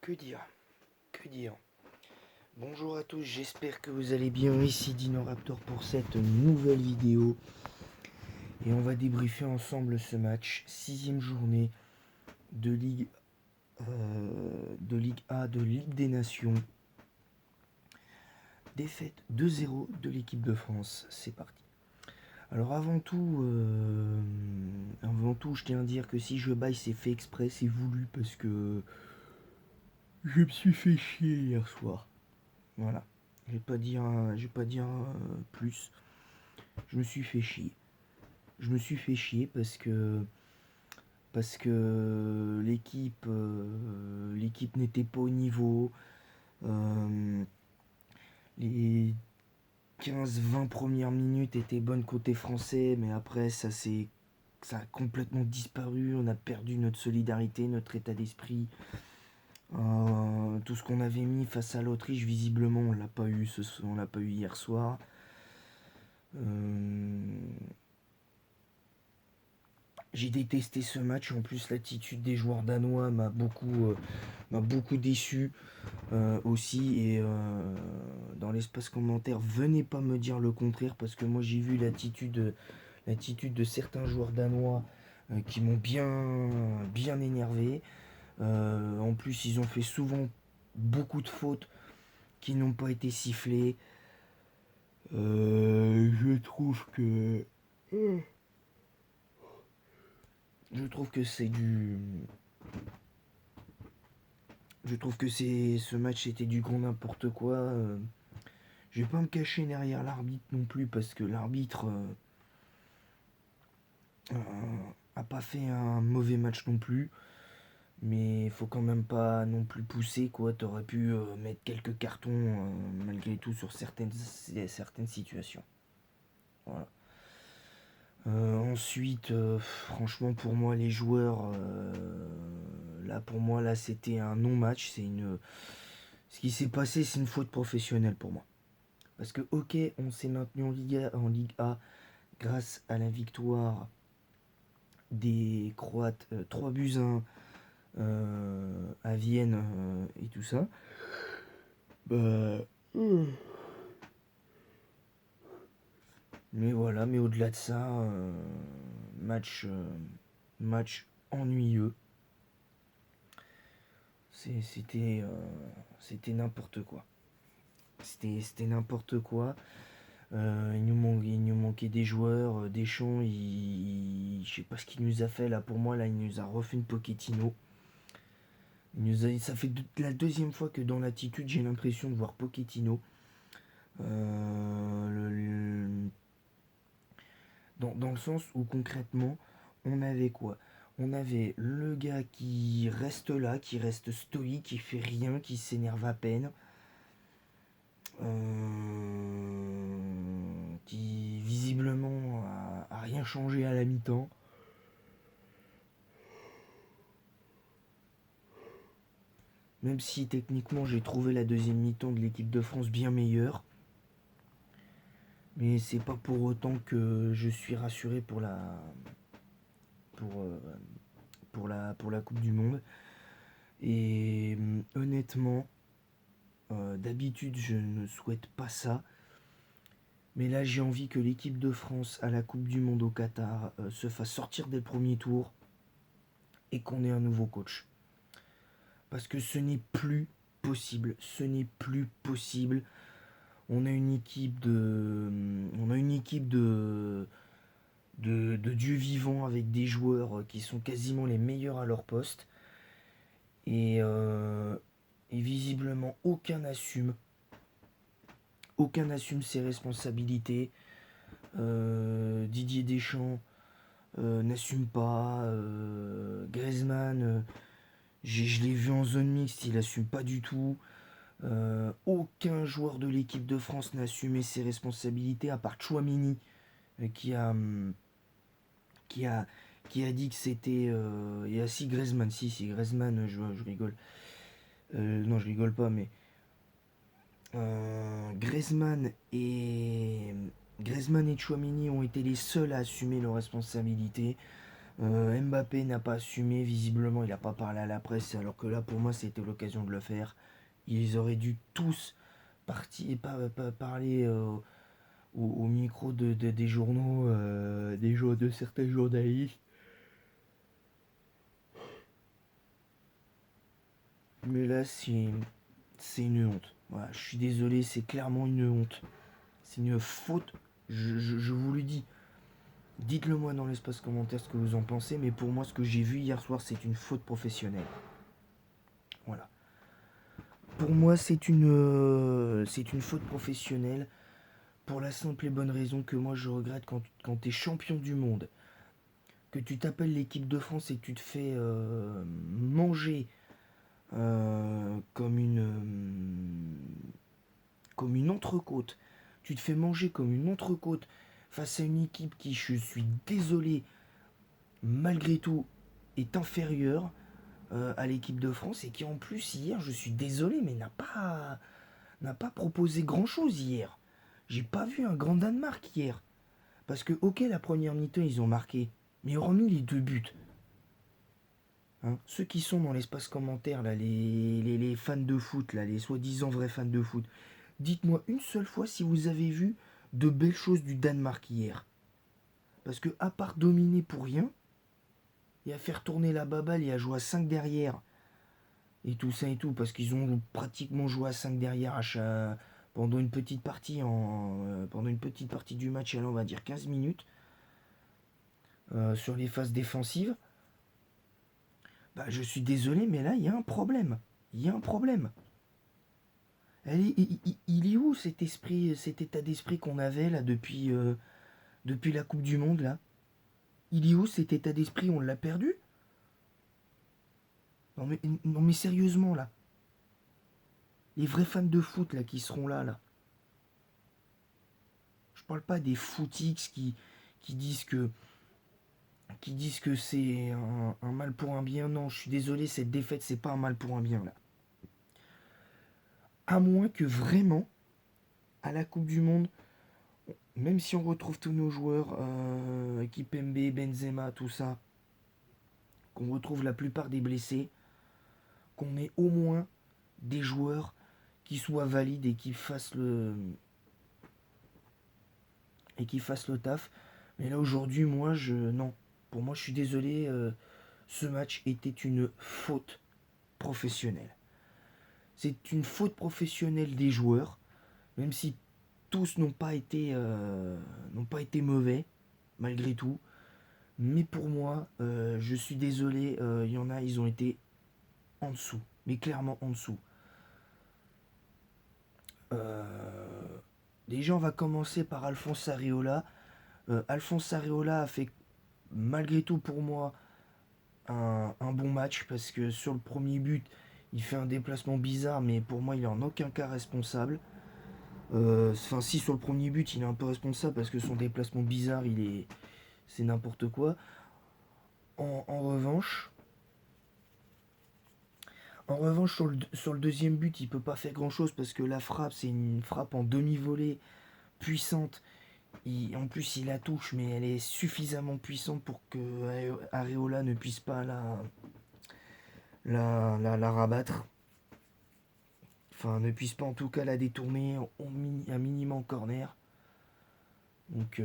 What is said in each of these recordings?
Que dire? Que dire? Bonjour à tous, j'espère que vous allez bien. Ici Dinoraptor pour cette nouvelle vidéo. Et on va débriefer ensemble ce match. 6ème journée de Ligue A, de Ligue des Nations. Défaite 2-0 de l'équipe de France. C'est parti. Alors avant tout, je tiens à dire que si je baille, c'est fait exprès, c'est voulu parce que je me suis fait chier hier soir. Voilà. Je vais pas dire plus. Je me suis fait chier. Je me suis fait chier parce que l'équipe n'était pas au niveau. Euh, les 15-20 premières minutes étaient bonnes côté français, mais après ça a complètement disparu. On a perdu notre solidarité, notre état d'esprit. Tout ce qu'on avait mis face à l'Autriche, visiblement, on l'a pas eu hier soir. J'ai détesté ce match. En plus, l'attitude des joueurs danois m'a beaucoup déçu aussi. Et dans l'espace commentaire, venez pas me dire le contraire parce que moi j'ai vu l'attitude de certains joueurs danois qui m'ont bien énervé. En plus, ils ont fait souvent beaucoup de fautes qui n'ont pas été sifflées. Je trouve que je trouve que c'est du Je trouve que ce match était du grand n'importe quoi. Je vais pas me cacher derrière l'arbitre non plus parce que l'arbitre a pas fait un mauvais match non plus. Mais il faut quand même pas non plus pousser quoi. T'aurais pu mettre quelques cartons malgré tout sur certaines situations. Voilà. Ensuite, franchement pour moi les joueurs, là pour moi là c'était un non-match. Ce qui s'est passé c'est une faute professionnelle pour moi. Parce que ok, on s'est maintenu en Ligue A grâce à la victoire des Croates 3-1 à Vienne et tout ça. Bah, mais voilà, mais au-delà de ça, match ennuyeux. C'était n'importe quoi. C'était n'importe quoi. Il nous manquait des joueurs. Deschamps, je sais pas ce qu'il nous a fait là. Pour moi, là, il nous a refait une Pochettino. Ça fait la deuxième fois que dans l'attitude, j'ai l'impression de voir Pochettino. Dans le sens où concrètement, on avait quoi? On avait le gars qui reste là, qui reste stoïque, qui fait rien, qui s'énerve à peine. Qui visiblement a rien changé à la mi-temps. Même si techniquement j'ai trouvé la deuxième mi-temps de l'équipe de France bien meilleure. Mais c'est pas pour autant que je suis rassuré pour pour, euh, pour la Coupe du Monde. Et honnêtement, d'habitude je ne souhaite pas ça. Mais là j'ai envie que l'équipe de France à la Coupe du Monde au Qatar se fasse sortir dès le premier tour et qu'on ait un nouveau coach. Parce que ce n'est plus possible. Ce n'est plus possible. On a une équipe de dieux vivants avec des joueurs qui sont quasiment les meilleurs à leur poste. Et visiblement, aucun n'assume ses responsabilités. Didier Deschamps n'assume pas. Griezmann, je l'ai vu en zone mixte, il n'assume pas du tout. Aucun joueur de l'équipe de France n'a assumé ses responsabilités à part Chouamini euh, qui a qui a qui a dit que c'était et ah si Griezmann si Griezmann je rigole non je rigole pas mais Griezmann et Chouamini ont été les seuls à assumer leurs responsabilités. Mbappé n'a pas assumé, visiblement, il n'a pas parlé à la presse, alors que là, pour moi, c'était l'occasion de le faire. Ils auraient dû tous parler au micro des journaux, de certains journalistes. Mais là, c'est une honte. Voilà, je suis désolé, c'est clairement une honte. C'est une faute. Je vous le dis. Dites-le moi dans l'espace commentaire ce que vous en pensez, mais pour moi, ce que j'ai vu hier soir, c'est une faute professionnelle. Voilà. Pour moi, c'est une faute professionnelle pour la simple et bonne raison que moi, je regrette quand tu es champion du monde, que tu t'appelles l'équipe de France et que tu te fais manger comme une entrecôte. Tu te fais manger comme une entrecôte face à une équipe qui, je suis désolé, malgré tout, est inférieure à l'équipe de France et qui en plus hier, je suis désolé, mais n'a pas proposé grand chose hier. J'ai pas vu un grand Danemark hier. Parce que ok, la première mi-temps ils ont marqué, mais hormis les deux buts, hein, ceux qui sont dans l'espace commentaire là, les fans de foot là, les soi-disant vrais fans de foot, dites-moi une seule fois si vous avez vu de belles choses du Danemark hier. Parce que à part dominer pour rien et à faire tourner la baballe et à jouer à 5 derrière et tout ça et tout, parce qu'ils ont pratiquement joué à 5 derrière pendant une petite partie pendant une petite partie du match, on va dire 15 minutes sur les phases défensives. Bah, je suis désolé, mais là il y a un problème. Il y a un problème. Il est où cet esprit, cet état d'esprit qu'on avait là depuis la Coupe du Monde là? Il est où cet état d'esprit? On l'a perdu? Non mais sérieusement là, les vrais fans de foot là qui seront là. Je parle pas des footix qui disent que c'est un mal pour un bien. Non, je suis désolé, cette défaite c'est pas un mal pour un bien là. À moins que vraiment à la Coupe du Monde, même si on retrouve tous nos joueurs, Kipembe, Benzema, tout ça, qu'on retrouve la plupart des blessés, qu'on ait au moins des joueurs qui soient valides et qui fassent le taf. Mais là aujourd'hui, non. Pour moi, je suis désolé, ce match était une faute professionnelle. C'est une faute professionnelle des joueurs, même si tous n'ont pas été mauvais malgré tout. Mais pour moi, je suis désolé, il y en a, ils ont été en dessous, mais clairement en dessous. Euh, Déjà, on va commencer par Alphonse Areola. Alphonse Areola a fait, malgré tout pour moi, un bon match parce que sur le premier but, il fait un déplacement bizarre, mais pour moi, il est en aucun cas responsable. Enfin, si sur le premier but, il est un peu responsable parce que son déplacement bizarre, c'est n'importe quoi. En revanche, sur le deuxième but, il peut pas faire grand chose parce que la frappe, c'est une frappe en demi-volée puissante. En plus, il la touche, mais elle est suffisamment puissante pour que Areola ne puisse pas la rabattre. Enfin, ne puisse pas en tout cas la détourner un minimum en corner. Donc,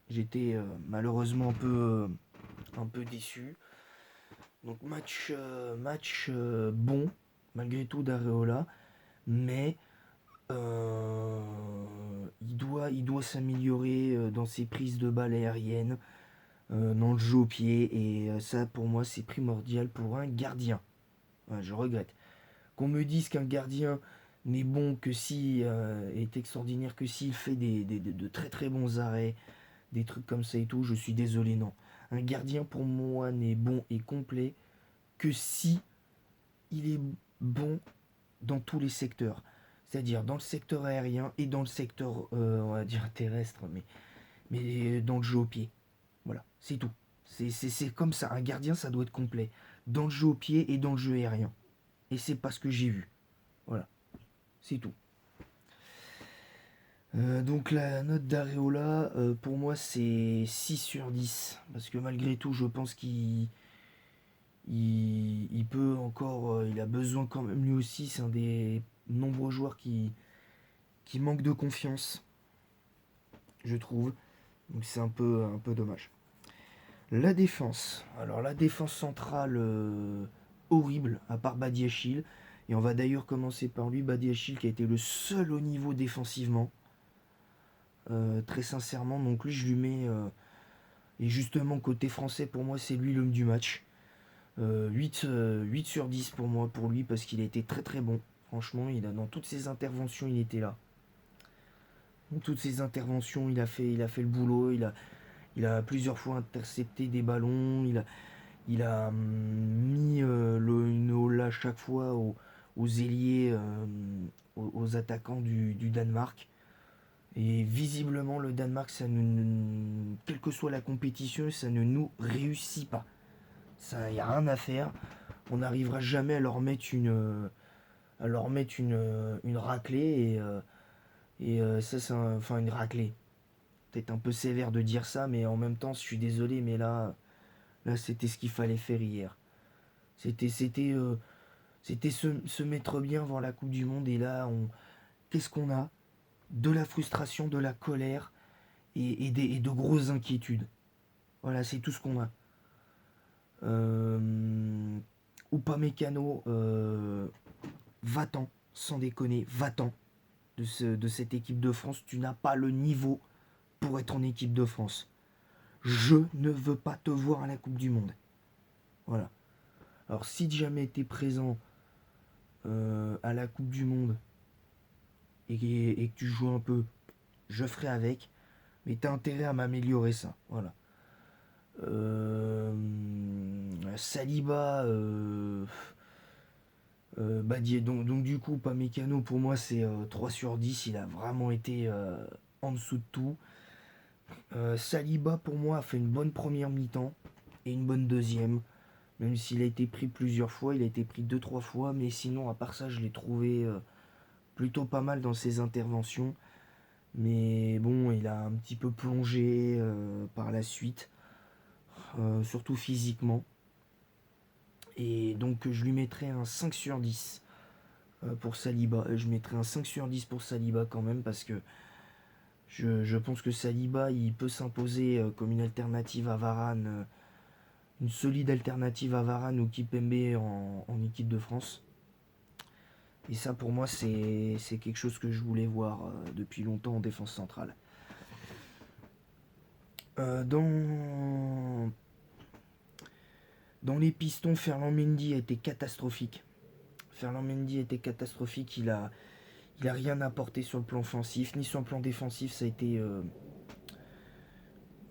j'étais malheureusement un peu déçu. Donc, match bon, malgré tout, d'Areola. Mais il doit s'améliorer dans ses prises de balles aériennes, dans le jeu au pied. Et ça, pour moi, c'est primordial pour un gardien. Ouais, je regrette. Qu'on me dise qu'un gardien n'est bon que si est extraordinaire que s'il fait de très très bons arrêts, des trucs comme ça et tout, je suis désolé, non. Un gardien pour moi n'est bon et complet que si il est bon dans tous les secteurs. C'est-à-dire dans le secteur aérien et dans le secteur, on va dire, terrestre, mais dans le jeu au pied. Voilà, c'est tout. C'est comme ça. Un gardien, ça doit être complet. Dans le jeu au pied et dans le jeu aérien. Et c'est pas ce que j'ai vu. Voilà, c'est tout. Donc la note d'Areola, pour moi c'est 6 sur 10. Parce que malgré tout, je pense qu'il peut encore... il a besoin quand même, lui aussi, c'est un des nombreux joueurs qui manque de confiance, je trouve. Donc c'est un peu dommage. La défense. Alors la défense centrale, horrible, à part Badiachil. Et on va d'ailleurs commencer par lui, Badiachil, qui a été le seul au niveau défensivement. Très sincèrement, donc lui je lui mets... et justement, côté français, pour moi, c'est lui l'homme du match. 8 sur 10 pour moi, pour lui, parce qu'il a été très très bon. Franchement, dans toutes ses interventions, il était là. Dans toutes ses interventions, il a fait le boulot. Il a plusieurs fois intercepté des ballons. Il a mis une ola à chaque fois aux ailiers, aux attaquants du Danemark. Et visiblement, le Danemark, quelle que soit la compétition, ça ne nous réussit pas. Ça, y a rien à faire. On n'arrivera jamais à leur mettre une raclée. Et ça, enfin, une raclée. Peut-être un peu sévère de dire ça, mais en même temps, je suis désolé, mais là c'était ce qu'il fallait faire hier. C'était, c'était, euh, c'était se mettre bien avant la Coupe du Monde. Et là, qu'est-ce qu'on a? De la frustration, de la colère et de grosses inquiétudes. Voilà, c'est tout ce qu'on a. Upamecano, va-t'en, sans déconner, va-t'en de cette équipe de France. Tu n'as pas le niveau pour être en équipe de France. Je ne veux pas te voir à la Coupe du Monde. Voilà. Alors si jamais tu es présent à la Coupe du Monde et que tu joues un peu, je ferai avec. Mais tu as intérêt à m'améliorer ça. Voilà. Euh, Saliba, donc du coup, pas Mécano, pour moi c'est 3 sur 10. Il a vraiment été en dessous de tout. Saliba, pour moi, a fait une bonne première mi-temps et une bonne deuxième. Même s'il a été pris plusieurs fois, il a été pris deux trois fois. Mais sinon, à part ça, je l'ai trouvé plutôt pas mal dans ses interventions. Mais bon, il a un petit peu plongé par la suite, surtout physiquement. Et donc, je lui mettrai un 5 sur 10 pour Saliba. Je mettrai un 5 sur 10 pour Saliba quand même, parce que je pense que Saliba, il peut s'imposer comme une alternative à Varane, une solide alternative à Varane ou Kipembe en équipe de France. Et ça, pour moi, c'est quelque chose que je voulais voir depuis longtemps en défense centrale. Dans les pistons, Ferland Mendy a été catastrophique. Ferland Mendy a été catastrophique. Il a rien apporté sur le plan offensif, ni sur le plan défensif. Ça a été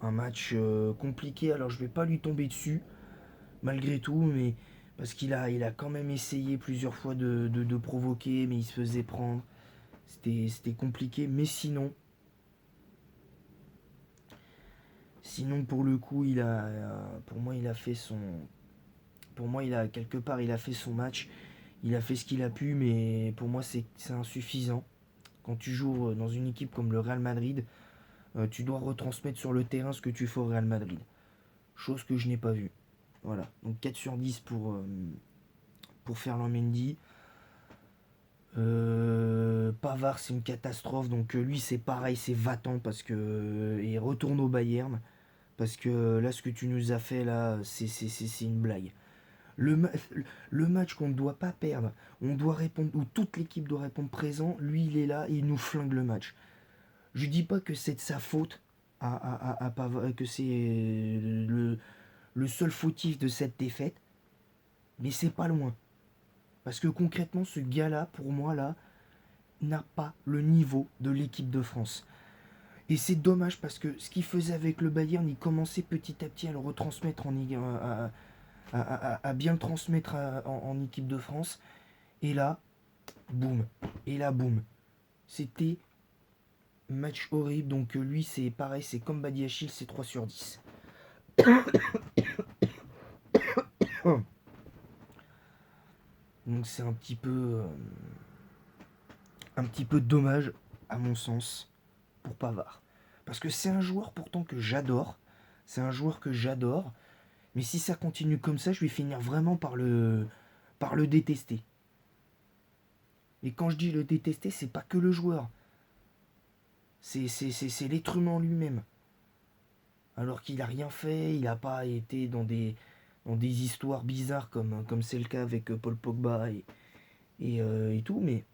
un match compliqué. Alors, je vais pas lui tomber dessus, malgré tout, mais parce il a quand même essayé plusieurs fois de provoquer, mais il se faisait prendre. C'était compliqué, mais sinon pour le coup, pour moi, il a fait son, pour moi, quelque part, il a fait son match. Il a fait ce qu'il a pu, mais pour moi, c'est insuffisant. Quand tu joues dans une équipe comme le Real Madrid, tu dois retransmettre sur le terrain ce que tu fais au Real Madrid. Chose que je n'ai pas vue. Voilà. Donc 4 sur 10 pour Ferland Mendy. Pavard, c'est une catastrophe. Donc lui, c'est pareil, c'est va-t'en parce que et retourne au Bayern, parce que là, ce que tu nous as fait là, c'est une blague. Le, ma- le match qu'on ne doit pas perdre, on doit répondre, où toute l'équipe doit répondre présent. Lui, il est là, et il nous flingue le match. Je dis pas que c'est de sa faute à Pavard, que c'est le seul fautif de cette défaite, mais c'est pas loin. Parce que concrètement, ce gars-là, pour moi, là, n'a pas le niveau de l'équipe de France. Et c'est dommage parce que ce qu'il faisait avec le Bayern, il commençait petit à petit à le retransmettre à bien le transmettre en équipe de France. Et là, boum. Et là, boum. C'était match horrible. Donc lui, c'est pareil, c'est comme Badiachil, c'est 3 sur 10. Donc c'est un petit peu dommage, à mon sens. pour Pavard. Parce que c'est un joueur pourtant que j'adore. C'est un joueur que j'adore. Mais si ça continue comme ça, je vais finir vraiment par le détester. Et quand je dis le détester, c'est pas que le joueur. C'est l'être humain lui-même. Alors qu'il n'a rien fait, il n'a pas été dans des histoires bizarres comme c'est le cas avec Paul Pogba et tout, mais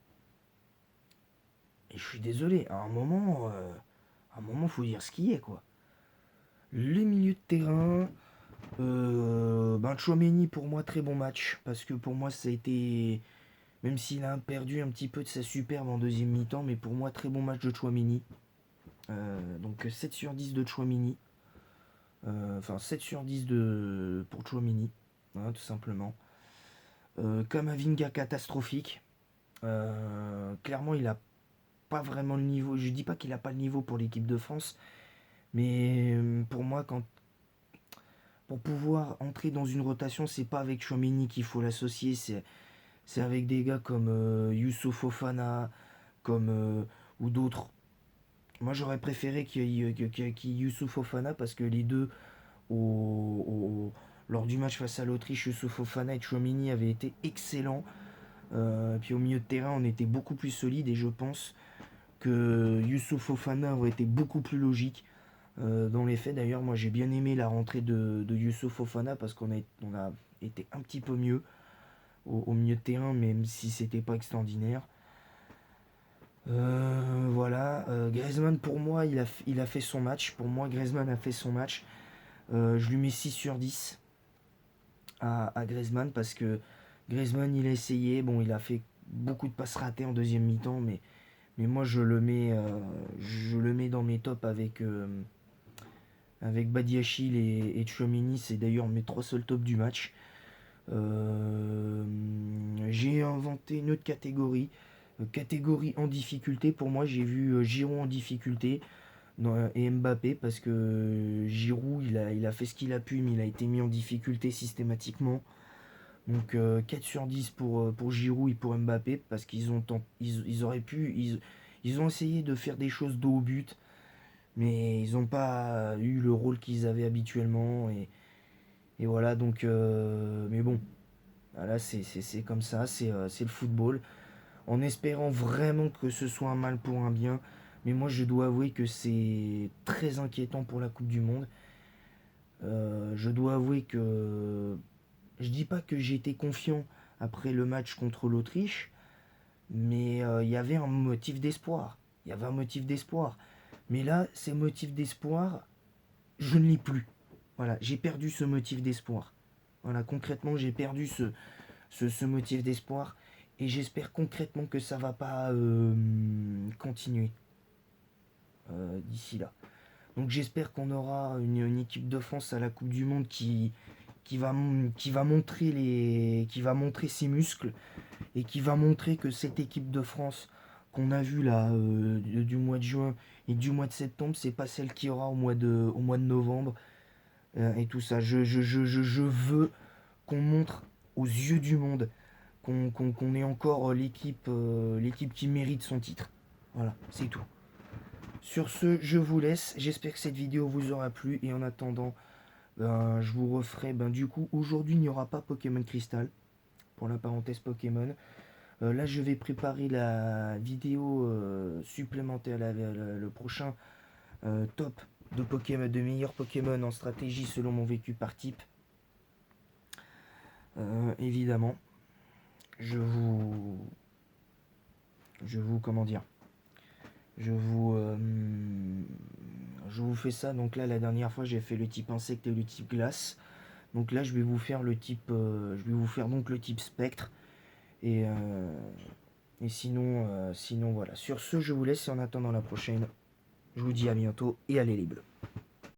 et je suis désolé, à un moment, faut dire ce qui est, quoi. Les milieux de terrain, Tchouaméni, pour moi, très bon match, parce que pour moi, ça a été, même s'il a perdu un petit peu de sa superbe en deuxième mi-temps, mais pour moi, très bon match de Tchouaméni. Donc 7 sur 10 de Tchouaméni. Enfin 7 sur 10 pour Tchouaméni, hein, tout simplement. Kamavinga catastrophique. Clairement, il a pas vraiment le niveau. Je dis pas qu'il a pas le niveau pour l'équipe de France, mais pour moi, pour pouvoir entrer dans une rotation, c'est pas avec Tchouaméni qu'il faut l'associer, c'est avec des gars comme Youssouf Fofana, comme ou d'autres. Moi, j'aurais préféré qu'il y ait Youssouf Fofana parce que les deux lors du match face à l'Autriche, Youssouf Fofana et Tchouaméni avaient été excellents. Puis au milieu de terrain, on était beaucoup plus solide et je pense que Youssouf Fofana aurait été beaucoup plus logique. Dans les faits, d'ailleurs, moi j'ai bien aimé la rentrée de Youssouf Fofana parce on a été un petit peu mieux au milieu de terrain, même si c'était pas extraordinaire. Voilà, Griezmann pour moi, il a fait son match. Pour moi, Griezmann a fait son match. Je lui mets 6 sur 10 à Griezmann parce que Griezmann il a essayé, bon il a fait beaucoup de passes ratées en deuxième mi-temps, mais moi je le mets dans mes tops avec Badiachil et Tchouaméni, c'est d'ailleurs mes trois seuls tops du match. Euh, j'ai inventé une autre catégorie, catégorie en difficulté. Pour moi j'ai vu Giroud en difficulté et Mbappé parce que Giroud il a fait ce qu'il a pu mais il a été mis en difficulté systématiquement. Donc 4 sur 10 pour Giroud et pour Mbappé parce ils auraient pu ils ont essayé de faire des choses de haut but mais ils n'ont pas eu le rôle qu'ils avaient habituellement et voilà donc mais bon voilà c'est comme ça c'est le football en espérant vraiment que ce soit un mal pour un bien mais moi je dois avouer que c'est très inquiétant pour la Coupe du Monde. Je dois avouer que je dis pas que j'ai été confiant après le match contre l'Autriche, mais il y avait un motif d'espoir. Il y avait un motif d'espoir. Mais là, ces motifs d'espoir, je ne l'ai plus. Voilà, j'ai perdu ce motif d'espoir. Voilà, concrètement, j'ai perdu ce motif d'espoir. Et j'espère concrètement que ça va pas continuer d'ici là. Donc j'espère qu'on aura une équipe de France à la Coupe du Monde qui va montrer qui va montrer ses muscles et qui va montrer que cette équipe de France qu'on a vue là du mois de juin et du mois de septembre, c'est pas celle qu'il y aura au mois de novembre et tout ça. Je veux qu'on montre aux yeux du monde qu'on ait encore l'équipe qui mérite son titre. Voilà, c'est tout. Sur ce, je vous laisse. J'espère que cette vidéo vous aura plu et en attendant, je vous referai. Du coup, aujourd'hui, il n'y aura pas Pokémon Crystal pour la parenthèse Pokémon. Là, je vais préparer la vidéo supplémentaire, le prochain top de Pokémon, de meilleurs Pokémon en stratégie selon mon vécu par type. Évidemment, comment dire, je vous, je vous fais ça. Donc là, la dernière fois, j'ai fait le type insecte et le type glace. Donc là, je vais vous faire je vais vous faire donc le type spectre. Et, sinon, voilà. Sur ce, je vous laisse et en attendant la prochaine, je vous dis à bientôt et allez les bleus.